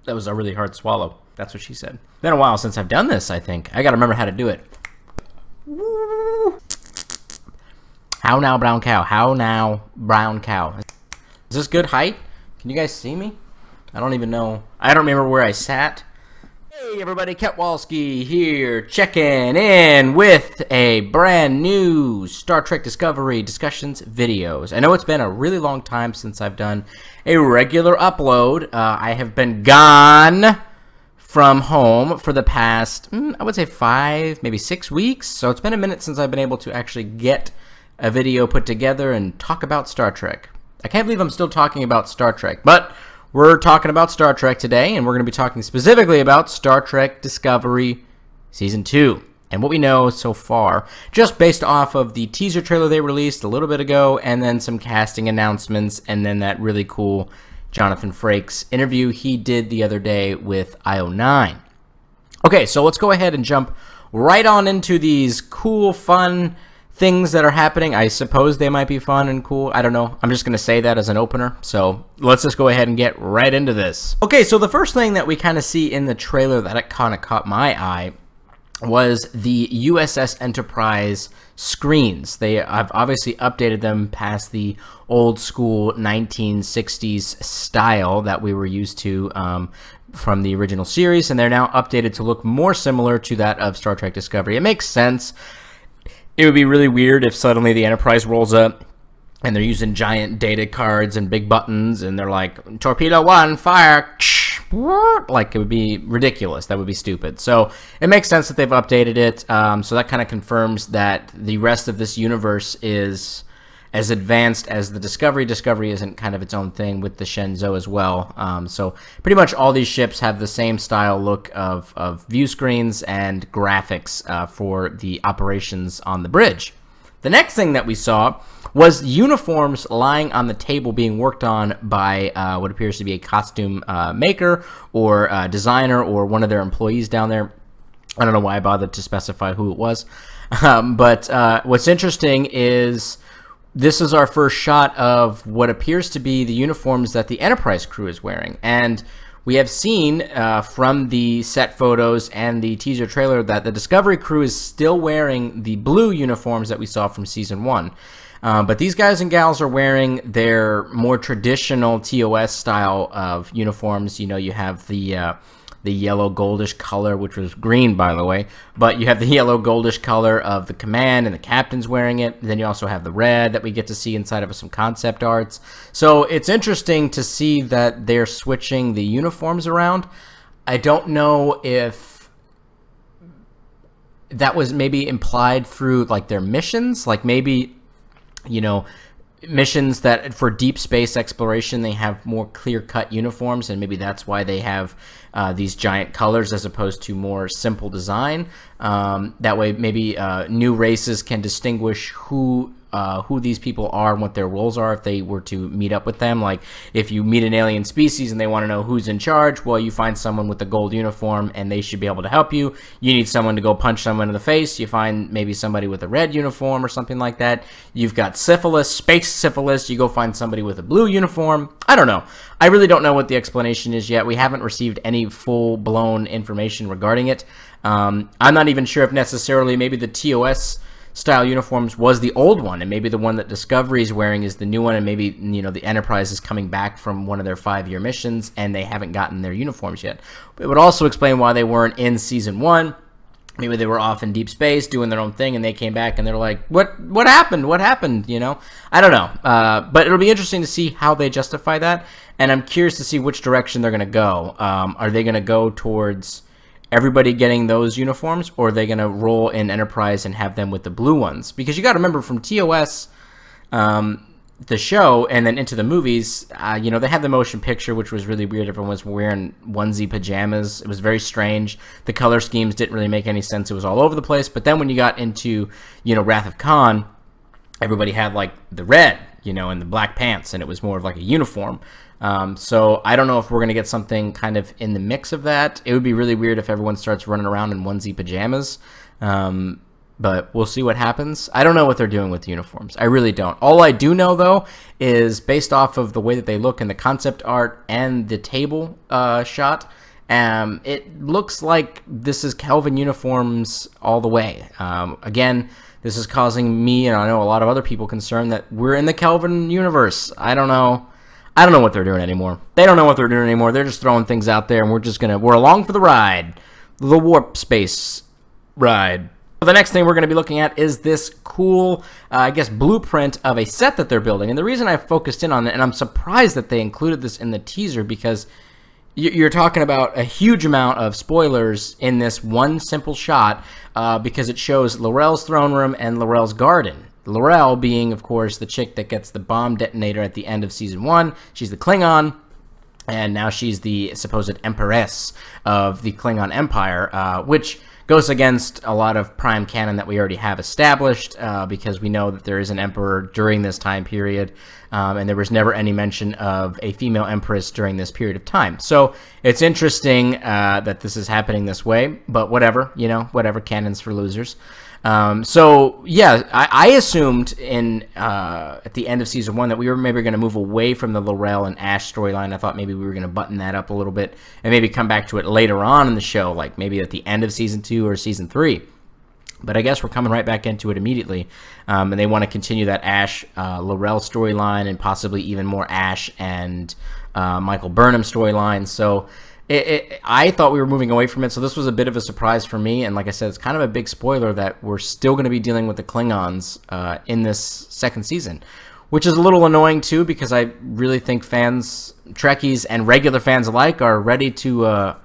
That was a really hard swallow. That's what she said. Been a while since I've done this, I think. I gotta remember how to do it. Woo. How now, brown cow? How now, brown cow? Is this good height? Can you guys see me? I don't even know. I don't remember where I sat. Hey everybody, Ketwolski here, checking in with a brand new Star Trek Discovery discussions videos. I know it's been a really long time since I've done a regular upload. I have been gone from home for the past, I would say 5, maybe 6 weeks. So it's been a minute since I've been able to actually get a video put together and talk about Star Trek. I can't believe I'm still talking about Star Trek, but we're talking about Star Trek today, and we're going to be talking specifically about Star Trek Discovery Season 2 and what we know so far, just based off of the teaser trailer they released a little bit ago, and then some casting announcements, and then that really cool Jonathan Frakes interview he did the other day with IO9. Okay, so let's go ahead and jump right on into these cool, fun things that are happening. I suppose they might be fun and cool. I don't know. I'm just going to say that as an opener. So let's just go ahead and get right into this. Okay, so the first thing that we kind of see in the trailer that kind of caught my eye was the USS Enterprise screens. They have obviously updated them past the old school 1960s style that we were used to from the original series, and they're now updated to look more similar to that of Star Trek Discovery. It makes sense. It would be really weird if suddenly the Enterprise rolls up and they're using giant data cards and big buttons and they're like, torpedo 1, fire, like it would be ridiculous. That would be stupid. So it makes sense that they've updated it. So that kind of confirms that the rest of this universe is as advanced as the Discovery. Discovery isn't kind of its own thing with the Shenzhou as well. So pretty much all these ships have the same style look of view screens and graphics for the operations on the bridge. The next thing that we saw was uniforms lying on the table being worked on by what appears to be a costume maker or designer or one of their employees down there. I don't know why I bothered to specify who it was. But what's interesting is this is our first shot of what appears to be the uniforms that the Enterprise crew is wearing. And we have seen from the set photos and the teaser trailer that the Discovery crew is still wearing the blue uniforms that we saw from Season 1. But these guys and gals are wearing their more traditional TOS style of uniforms. You know, you have the yellow goldish color, which was green, by the way, but you have the yellow goldish color of the command and the captain's wearing it. Then you also have the red that we get to see inside of some concept arts. So it's interesting to see that they're switching the uniforms around. I don't know if that was maybe implied through like their missions, like maybe, you know, missions that for deep space exploration they have more clear-cut uniforms, and maybe that's why they have these giant colors as opposed to more simple design. That way maybe new races can distinguish who these people are and what their roles are if they were to meet up with them. Like if you meet an alien species and they want to know who's in charge, well, you find someone with a gold uniform and they should be able to help you. You need someone to go punch someone in the face, you find maybe somebody with a red uniform or something like that. You've got syphilis, space syphilis, you go find somebody with a blue uniform. I don't know. I really don't know what the explanation is yet. We haven't received any full-blown information regarding it. I'm not even sure if necessarily maybe the TOS style uniforms was the old one, and maybe the one that Discovery is wearing is the new one, and maybe, you know, the Enterprise is coming back from one of their 5-year missions and they haven't gotten their uniforms yet. It would also explain why they weren't in Season 1. Maybe they were off in deep space doing their own thing and they came back and they're like, what happened? What happened? You know, I don't know. But it'll be interesting to see how they justify that, and I'm curious to see which direction they're going to go. Are they going to go towards everybody getting those uniforms, or are they going to roll in Enterprise and have them with the blue ones? Because you got to remember, from TOS, the show, and then into the movies, you know, they had the motion picture, which was really weird. Everyone was wearing onesie pajamas. It was very strange. The color schemes didn't really make any sense. It was all over the place. But then when you got into, you know, Wrath of Khan, everybody had like the red, you know, and the black pants, and it was more of like a uniform. So I don't know if we're going to get something kind of in the mix of that. It would be really weird if everyone starts running around in onesie pajamas. but we'll see what happens. I don't know what they're doing with the uniforms. I really don't. All I do know, though, is based off of the way that they look in the concept art and the table shot, it looks like this is Kelvin uniforms all the way. Again, this is causing me, and I know a lot of other people, concerned that we're in the Kelvin universe. I don't know what they're doing anymore. They don't know what they're doing anymore. They're just throwing things out there, and we're along for the ride. The warp space ride. The next thing we're going to be looking at is this cool, I guess, blueprint of a set that they're building. And the reason I focused in on it, and I'm surprised that they included this in the teaser, because you're talking about a huge amount of spoilers in this one simple shot, because it shows L'Rell's throne room and L'Rell's garden. L'Rell being, of course, the chick that gets the bomb detonator at the end of Season 1. She's the Klingon, and now she's the supposed Empress of the Klingon Empire, which goes against a lot of Prime canon that we already have established, because we know that there is an Emperor during this time period, and there was never any mention of a female Empress during this period of time. So it's interesting that this is happening this way, but whatever, whatever, canon's for losers. So yeah, I assumed at the end of Season 1 that we were maybe going to move away from the L'Rell and Ash storyline. I thought maybe we were going to button that up a little bit and maybe come back to it later on in the show, like maybe at the end of Season 2 or Season 3. But I guess we're coming right back into it immediately, and they want to continue that Ash L'Rell storyline, and possibly even more Ash and Michael Burnham storyline. So I thought we were moving away from it, so this was a bit of a surprise for me. And like I said, it's kind of a big spoiler that we're still going to be dealing with the Klingons in this second season, which is a little annoying too, because I really think fans, Trekkies and regular fans alike, are ready to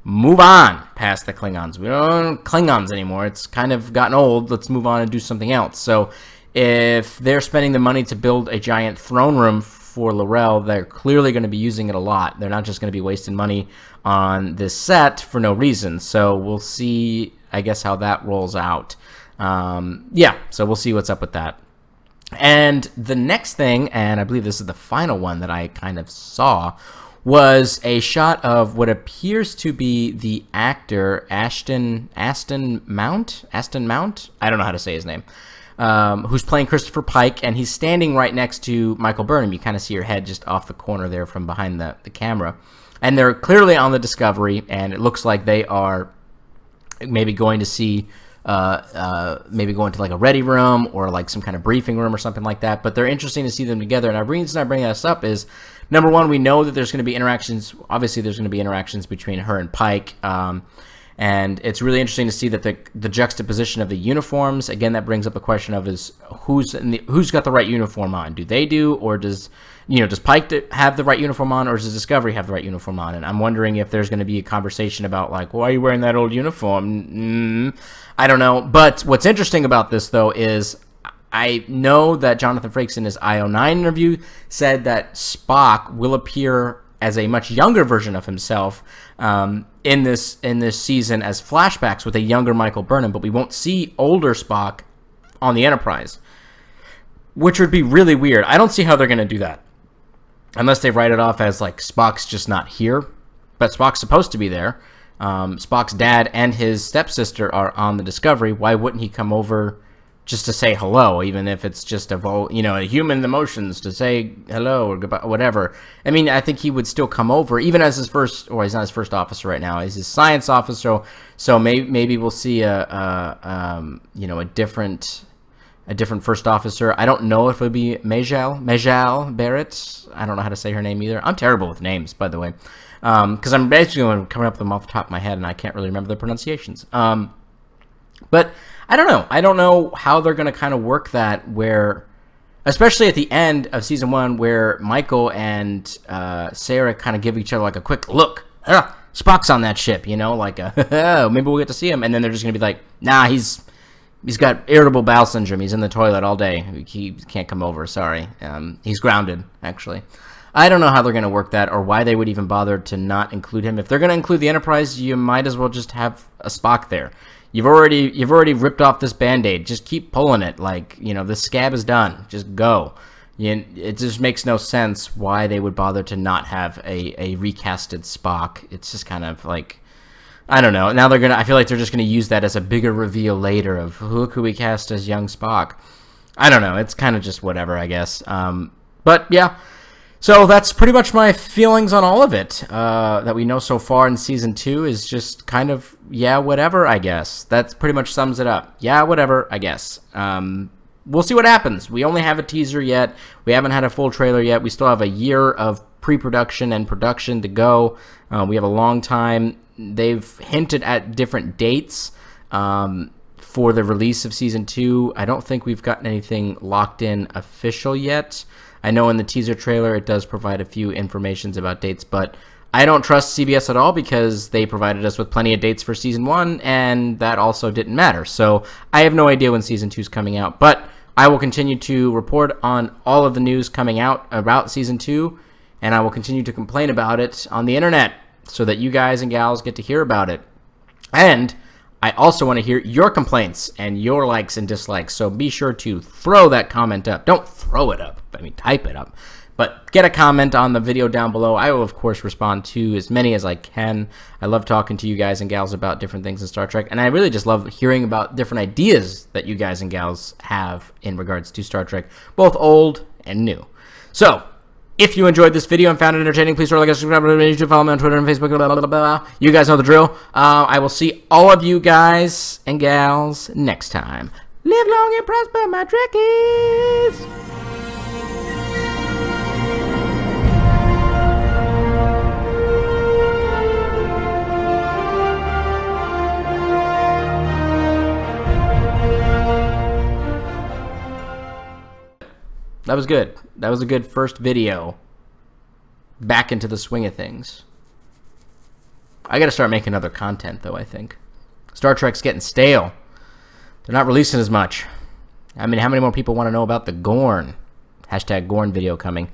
move on past the Klingons. We don't want Klingons anymore. It's kind of gotten old. Let's move on and do something else. So if they're spending the money to build a giant throne room for L'Rell, they're clearly going to be using it a lot. They're not just going to be wasting money on this set for no reason. So we'll see, I guess, how that rolls out. Yeah, so we'll see what's up with that. And the next thing, and I believe this is the final one that I kind of saw, was a shot of what appears to be the actor Aston Mount? I don't know how to say his name. Who's playing Christopher Pike, and he's standing right next to Michael Burnham. You kind of see her head just off the corner there from behind the camera. And they're clearly on the Discovery, and it looks like they are maybe going to see, maybe going to like a ready room or like some kind of briefing room or something like that. But they're interesting to see them together. And the reason I bring this up is, number one, we know that there's going to be interactions. Obviously, there's going to be interactions between her and Pike. And it's really interesting to see that the juxtaposition of the uniforms, again, that brings up the question of who's got the right uniform on? Do they do, or does Pike have the right uniform on, or does Discovery have the right uniform on? And I'm wondering if there's going to be a conversation about, like, why are you wearing that old uniform? I don't know. But what's interesting about this, though, is I know that Jonathan Frakes in his IO9 interview said that Spock will appear as a much younger version of himself in this season as flashbacks with a younger Michael Burnham, but we won't see older Spock on the Enterprise, which would be really weird. I don't see how they're going to do that unless they write it off as like Spock's just not here, but Spock's supposed to be there. Spock's dad and his stepsister are on the Discovery. Why wouldn't he come over just to say hello, even if it's just a human emotions to say hello or goodbye, whatever. I mean, I think he would still come over, even as his first, or he's not his first officer right now. He's his science officer, so maybe we'll see a different first officer. I don't know if it would be Majal Barrett. I don't know how to say her name either. I'm terrible with names, by the way, because I'm basically coming up with them off the top of my head, and I can't really remember the pronunciations. But I don't know. I don't know how they're going to kind of work that, where, especially at the end of Season 1, where Michael and Sarah kind of give each other like a quick look. Spock's on that ship, like maybe we'll get to see him. And then they're just going to be like, nah, he's got irritable bowel syndrome. He's in the toilet all day. He can't come over. Sorry. He's grounded, actually. I don't know how they're going to work that, or why they would even bother to not include him. If they're going to include the Enterprise, you might as well just have a Spock there. You've already ripped off this Band-Aid. Just keep pulling it. Like, the scab is done. Just go. It just makes no sense why they would bother to not have a recasted Spock. It's just kind of like, I don't know. Now I feel like they're just gonna use that as a bigger reveal later of who could we cast as young Spock. I don't know. It's kind of just whatever, I guess. But yeah. So that's pretty much my feelings on all of it. That we know so far in season 2 is just kind of, yeah, whatever, I guess. That pretty much sums it up. Yeah, whatever, I guess. We'll see what happens. We only have a teaser yet. We haven't had a full trailer yet. We still have a year of pre-production and production to go. We have a long time. They've hinted at different dates for the release of season 2. I don't think we've gotten anything locked in official yet. I know in the teaser trailer it does provide a few informations about dates, but I don't trust CBS at all because they provided us with plenty of dates for season 1, and that also didn't matter. So I have no idea when season 2 is coming out, but I will continue to report on all of the news coming out about season 2, and I will continue to complain about it on the internet so that you guys and gals get to hear about it. And I also want to hear your complaints and your likes and dislikes, so be sure to throw that comment up. Don't throw it up, I mean type it up. But get a comment on the video down below. I will, of course, respond to as many as I can. I love talking to you guys and gals about different things in Star Trek, and I really just love hearing about different ideas that you guys and gals have in regards to Star Trek, both old and new. So, if you enjoyed this video and found it entertaining, please like, subscribe, and follow me on Twitter and Facebook. Blah, blah, blah, blah. You guys know the drill. I will see all of you guys and gals next time. Live long and prosper, my Trekkies! That was good. That was a good first video. Back into the swing of things. I gotta start making other content, though, I think. Star Trek's getting stale. They're not releasing as much. I mean, how many more people want to know about the Gorn? Hashtag Gorn video coming.